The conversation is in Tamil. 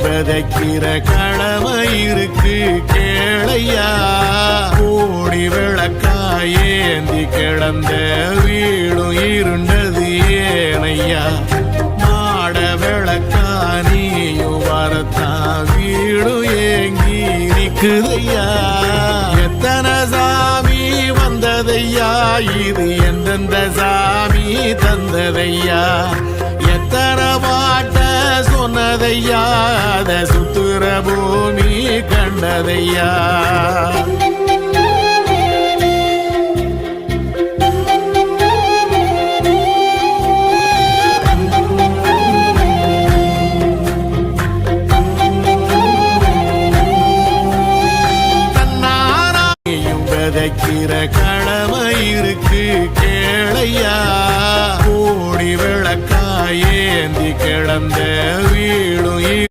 விதைக்கிற கடமை இருக்கு கேளையா. கோடி விளக்காயேந்தி கிடந்த வீடும் இருண்டது ஏனையா. மாட விளக்கா நீயும் வரத்தான் வீடும் ஏங்கி நிக்குதையா. எத்தனை சாமி வந்ததையா, இது எந்தெந்த சாமி தந்ததையா. எத்தனை பாட்ட சொன்னதையா, அத சுத்துற பூமி கண்டதையா. விதைக்கிற கடமை இருக்கு கேளையா. கோடி விளக்காயேந்தி கிடந்த வீடும்